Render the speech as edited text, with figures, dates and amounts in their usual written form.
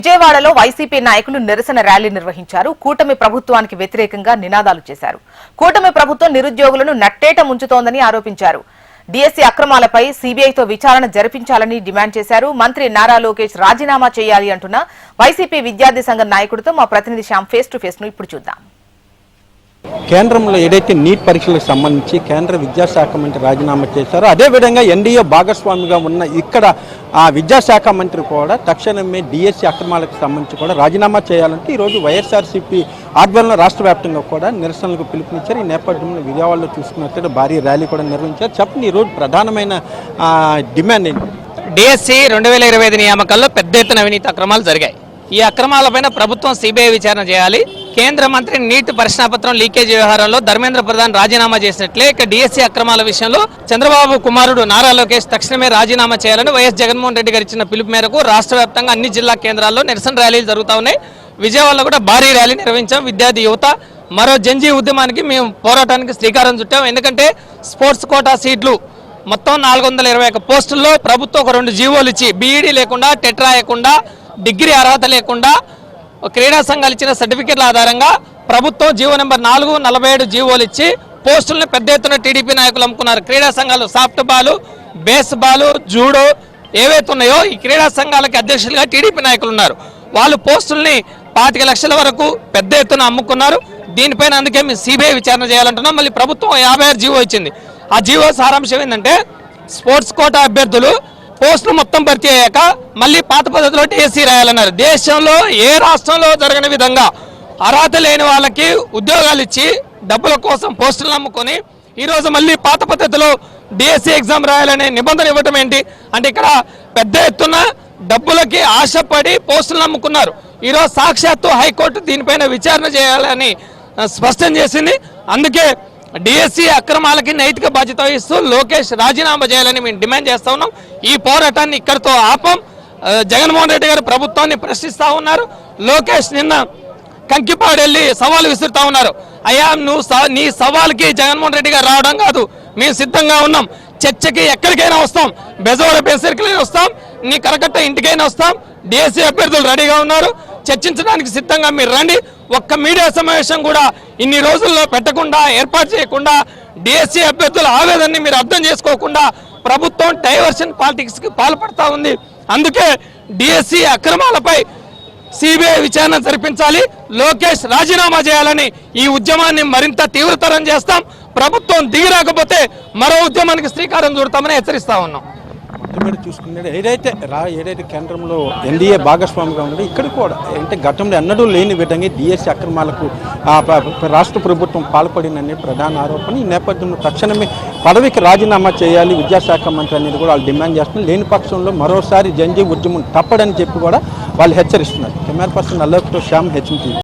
విజయవాడలో వైసీపీ నాయకులు నిరసన ర్యాలీ నిర్వహించారు. కూటమి ప్రభుత్వానికి వ్యతిరేకంగా నినాదాలు చేశారు. కూటమి ప్రభుత్వం నిరుద్యోగులను నట్టేట ముంచుతోందని ఆరోపించారు. డిఎస్సీ అక్రమాలపై సీబీఐతో విచారణ జరిపించాలని డిమాండ్ చేశారు. మంత్రి నారా లోకేష్ రాజీనామా చేయాలి అంటున్న వైసీపీ విద్యార్థి సంఘం నాయకుడితో మా ప్రతినిధి శ్యామ్ ఫేస్ టు ఫేస్ ను ఇప్పుడు చూద్దాం. కేంద్రంలో ఏదైతే నీట్ పరీక్షలకు సంబంధించి కేంద్ర విద్యాశాఖ మంత్రి రాజీనామా చేశారో అదేవిధంగా ఎన్డీఏ భాగస్వామిగా ఉన్న ఇక్కడ ఆ విద్యాశాఖ మంత్రి కూడా తక్షణమే డిఎస్సీ అక్రమాలకు సంబంధించి కూడా రాజీనామా చేయాలంటే ఈరోజు వైఎస్ఆర్సీపీ ఆధ్వర్యంలో రాష్ట్ర వ్యాప్తంగా కూడా నిరసనలకు పిలుపునిచ్చారు. ఈ నేపథ్యంలో విజయవాడలో చూసుకున్నట్లయితే భారీ ర్యాలీ కూడా నిర్వహించారు. చెప్పండి, ఈరోజు ప్రధానమైన డిమాండ్ ఏంటి? డిఎస్సీ 2025 నియామకాల్లో పెద్ద ఎత్తున అవినీతి అక్రమాలు జరిగాయి. ఈ అక్రమాలపైన ప్రభుత్వం సీబీఐ విచారణ చేయాలి. కేంద్ర మంత్రి నీట్ ప్రశ్నాపత్రం లీకేజ్ వ్యవహారంలో ధర్మేంద్ర ప్రధాన్ రాజీనామా చేసినట్లే ఇక డిఎస్సీ అక్రమాల విషయంలో చంద్రబాబు కుమారుడు నారా లోకేష్ తక్షణమే రాజీనామా చేయాలని వైఎస్ జగన్మోహన్ రెడ్డి గారు ఇచ్చిన పిలుపు మేరకు రాష్ట్ర వ్యాప్తంగా అన్ని జిల్లా కేంద్రాల్లో నిరసన ర్యాలీలు జరుగుతూ ఉన్నాయి. విజయవాడలో కూడా భారీ ర్యాలీ నిర్వహించాం. విద్యార్థి యువత మరో జంజీ ఉద్యమానికి మేము పోరాటానికి శ్రీకారం చుట్టాం. ఎందుకంటే స్పోర్ట్స్ కోటా సీట్లు మొత్తం 421 పోస్టుల్లో ప్రభుత్వం ఒక 2 జీవోలు ఇచ్చి బీఈడీ లేకుండా టెట్ రాయకుండా డిగ్రీ అర్హత లేకుండా క్రీడా సంఘాలు ఇచ్చిన సర్టిఫికెట్ల ఆధారంగా ప్రభుత్వం జీవో నెంబర్ 447 జీవోలు ఇచ్చి పోస్టులను పెద్ద ఎత్తున టీడీపీ నాయకులు అమ్ముకున్నారు. క్రీడా సంఘాలు soft ball, base ball, judo ఏవైతే ఉన్నాయో ఈ క్రీడా సంఘాలకి అధ్యక్షులుగా టీడీపీ నాయకులు ఉన్నారు. వాళ్ళు పోస్టుల్ని 25 లక్షల వరకు పెద్ద ఎత్తున అమ్ముకున్నారు. దీనిపైన అందుకే మేము సీబీఐ విచారణ చేయాలంటున్నాం. మళ్ళీ ప్రభుత్వం 56 జీవో ఇచ్చింది. ఆ జీవో సారాంశం ఏంటంటే స్పోర్ట్స్ కోటా అభ్యర్థులు పోస్టులు మొత్తం భర్తీ అయ్యాక మళ్ళీ పాత పద్ధతిలో డిఎస్సీ రాయాలన్నారు. దేశంలో ఏ రాష్ట్రంలో జరగని విధంగా అర్హత లేని వాళ్ళకి ఉద్యోగాలు ఇచ్చి డబ్బుల కోసం పోస్టులు నమ్ముకొని ఈరోజు మళ్ళీ పాత పద్ధతిలో డిఎస్సీ ఎగ్జామ్ రాయాలనే నిబంధన ఇవ్వటం ఏంటి అంటే ఇక్కడ పెద్ద ఎత్తున డబ్బులకి ఆశపడి పోస్టులు నమ్ముకున్నారు. ఈరోజు సాక్షాత్తు హైకోర్టు దీనిపైన విచారణ చేయాలని స్పష్టం చేసింది. అందుకే డిఎస్సీ అక్రమాలకి నైతిక బాధ్యత వహిస్తూ లోకేష్ రాజీనామా చేయాలని మేము డిమాండ్ చేస్తా ఉన్నాం. ఈ పోరాటాన్ని ఇక్కడితో ఆపం. జగన్మోహన్ రెడ్డి గారు ప్రభుత్వాన్ని ప్రశ్నిస్తూ ఉన్నారు. లోకేష్ నిన్న కంకిపాడు వెళ్ళి సవాలు విసురుతా ఉన్నారు. అయ్యా నీ సవాల్కి జగన్మోహన్ రెడ్డి గారు రావడం కాదు, మేము సిద్ధంగా ఉన్నాం. చర్చకి ఎక్కడికైనా వస్తాం, బెజవాడ బేసరికైనా వస్తాం, నీ కరకట్ట ఇంటికైనా వస్తాం. డిఎస్సీ అభ్యర్థులు రెడీగా ఉన్నారు, చర్చించడానికి సిద్ధంగా మీరు రండి. ఒక్క మీడియా సమావేశం కూడా ఇన్ని రోజుల్లో పెట్టకుండా ఏర్పాటు చేయకుండా డిఎస్సీ అభ్యర్థుల ఆవేదనని మీరు అర్థం చేసుకోకుండా ప్రభుత్వం డైవర్షన్ పాలిటిక్స్కి పాల్పడతా ఉంది. అందుకే డిఎస్సీ అక్రమాలపై సిబిఐ విచారణ జరిపించాలి, లోకేష్ రాజీనామా చేయాలని ఈ ఉద్యమాన్ని మరింత తీవ్రతరం చేస్తాం. ప్రభుత్వం దిగిరాకపోతే మరో ఉద్యమానికి శ్రీకారం చుడతామని హెచ్చరిస్తా ఉన్నాం. చూసుకున్నాడు ఏదైతే కేంద్రంలో ఎన్డీఏ భాగస్వామిగా ఉన్నది ఇక్కడ కూడా అంటే గతంలో ఎన్నడూ లేని విధంగా డిఎస్సీ అక్రమాలకు రాష్ట్ర ప్రభుత్వం పాల్పడిందనే ప్రధాన ఆరోపణ. ఈ నేపథ్యంలో తక్షణమే పదవికి రాజీనామా చేయాలి విద్యాశాఖ మంత్రి అనేది కూడా వాళ్ళు డిమాండ్ చేస్తున్నారు. లేని పక్షంలో మరోసారి జంజీ ఉద్యమం తప్పడని చెప్పి కూడా వాళ్ళు హెచ్చరిస్తున్నారు. కెమెరా పర్సన్ అలోక్తో శ్యామ్, హెచ్ఎం టీవీ.